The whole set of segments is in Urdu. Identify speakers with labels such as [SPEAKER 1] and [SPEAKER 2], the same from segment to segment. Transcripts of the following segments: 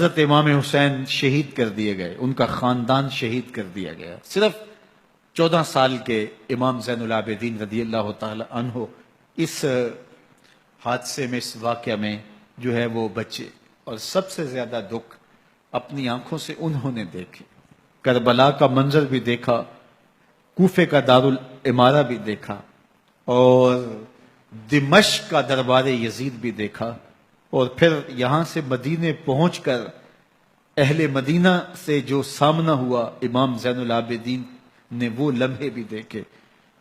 [SPEAKER 1] حضرت امام حسین شہید کر دیے گئے، ان کا خاندان شہید کر دیا گیا. صرف 14 سال کے امام زین العابدین رضی اللہ تعالی عنہ اس حادثے میں، اس واقعہ میں جو ہے وہ بچے. اور سب سے زیادہ دکھ اپنی آنکھوں سے انہوں نے دیکھے. کربلا کا منظر بھی دیکھا، کوفے کا دارالعمارہ بھی دیکھا، اور دمشق کا دربار یزید بھی دیکھا، اور پھر یہاں سے مدینے پہنچ کر اہل مدینہ سے جو سامنا ہوا امام زین العابدین نے وہ لمحے بھی دیکھے.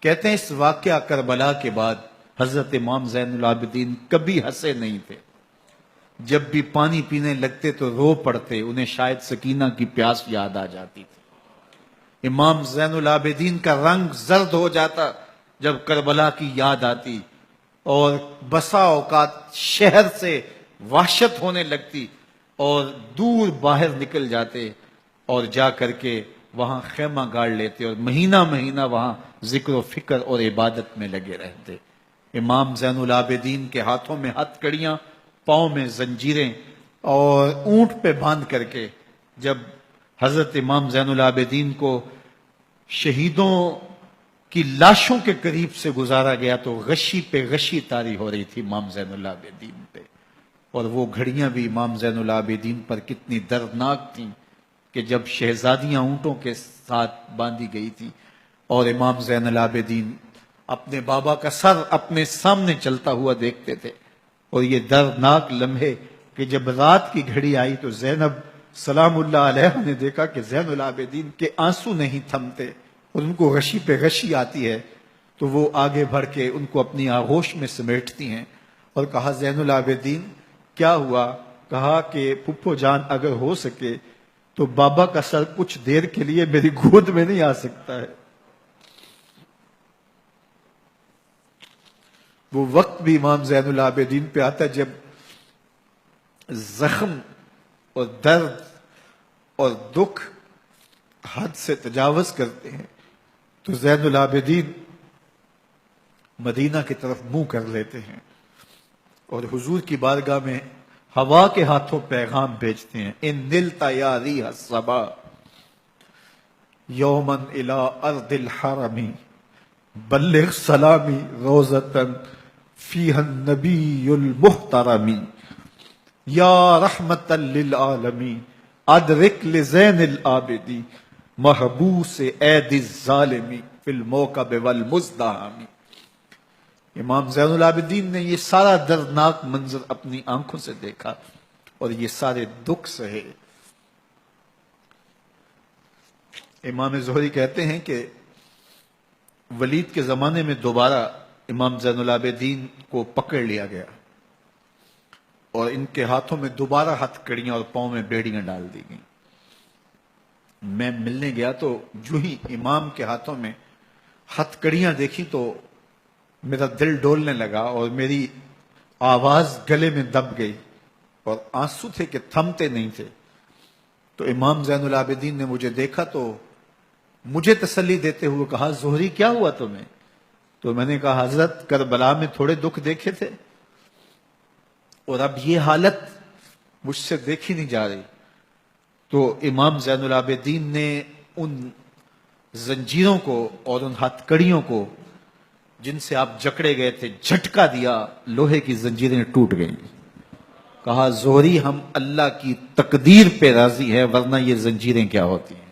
[SPEAKER 1] کہتے ہیں اس واقعہ کربلا کے بعد حضرت امام زین العابدین کبھی ہنسے نہیں تھے. جب بھی پانی پینے لگتے تو رو پڑتے، انہیں شاید سکینہ کی پیاس یاد آ جاتی تھی. امام زین العابدین کا رنگ زرد ہو جاتا جب کربلا کی یاد آتی، اور بسا اوقات شہر سے وحشت ہونے لگتی اور دور باہر نکل جاتے اور جا کر کے وہاں خیمہ گاڑ لیتے اور مہینہ مہینہ وہاں ذکر و فکر اور عبادت میں لگے رہتے. امام زین العابدین کے ہاتھوں میں ہتھ کڑیاں، پاؤں میں زنجیریں، اور اونٹ پہ باندھ کر کے جب حضرت امام زین العابدین کو شہیدوں کی لاشوں کے قریب سے گزارا گیا تو غشی پہ غشی طاری ہو رہی تھی امام زین العابدین پہ. اور وہ گھڑیاں بھی امام زین العابدین پر کتنی دردناک تھیں کہ جب شہزادیاں اونٹوں کے ساتھ باندھی گئی تھی اور امام زین العابدین اپنے بابا کا سر اپنے سامنے چلتا ہوا دیکھتے تھے. اور یہ دردناک لمحے کہ جب رات کی گھڑی آئی تو زینب سلام اللہ علیہ نے دیکھا کہ زین العابدین کے آنسو نہیں تھمتے اور ان کو غشی پہ غشی آتی ہے، تو وہ آگے بڑھ کے ان کو اپنی آغوش میں سمیٹتی ہیں اور کہا زین العابدین کیا ہوا؟ کہا کہ پھپھو جان اگر ہو سکے تو بابا کا سر کچھ دیر کے لیے میری گود میں نہیں آ سکتا ہے. وہ وقت بھی امام زین العابدین پہ آتا جب زخم اور درد اور دکھ حد سے تجاوز کرتے ہیں تو زین العابدین مدینہ کی طرف منہ کر لیتے ہیں اور حضور کی بارگاہ میں ہوا کے ہاتھوں پیغام بھیجتے ہیں. ان نلتا یا ریح الصبا یوما الی ارض الحرم بلغ سلامی روزتن فیہا النبی المحترم یا رحمتا للعالمین ادرک لزین العابدی محبوس عید الظالمی فی الموکب والمزدحم. امام زین العابدین نے یہ سارا دردناک منظر اپنی آنکھوں سے دیکھا اور یہ سارے دکھ سہے. امام زہری کہتے ہیں کہ ولید کے زمانے میں دوبارہ امام زین العابدین کو پکڑ لیا گیا اور ان کے ہاتھوں میں دوبارہ ہتھ کڑیاں اور پاؤں میں بیڑیاں ڈال دی گئیں. میں ملنے گیا تو جو ہی امام کے ہاتھوں میں ہتھ کڑیاں دیکھی تو میرا دل ڈولنے لگا اور میری آواز گلے میں دب گئی اور آنسو تھے کہ تھمتے نہیں تھے. تو امام زین العابدین نے مجھے دیکھا تو مجھے تسلی دیتے ہوئے کہا زہری کیا ہوا تمہیں؟ تو میں نے کہا حضرت کربلا میں تھوڑے دکھ دیکھے تھے اور اب یہ حالت مجھ سے دیکھی نہیں جا رہی. تو امام زین العابدین نے ان زنجیروں کو اور ان ہتھ کڑیوں کو جن سے آپ جکڑے گئے تھے جھٹکا دیا، لوہے کی زنجیریں ٹوٹ گئیں. کہا زہری ہم اللہ کی تقدیر پہ راضی ہے ورنہ یہ زنجیریں کیا ہوتی ہیں.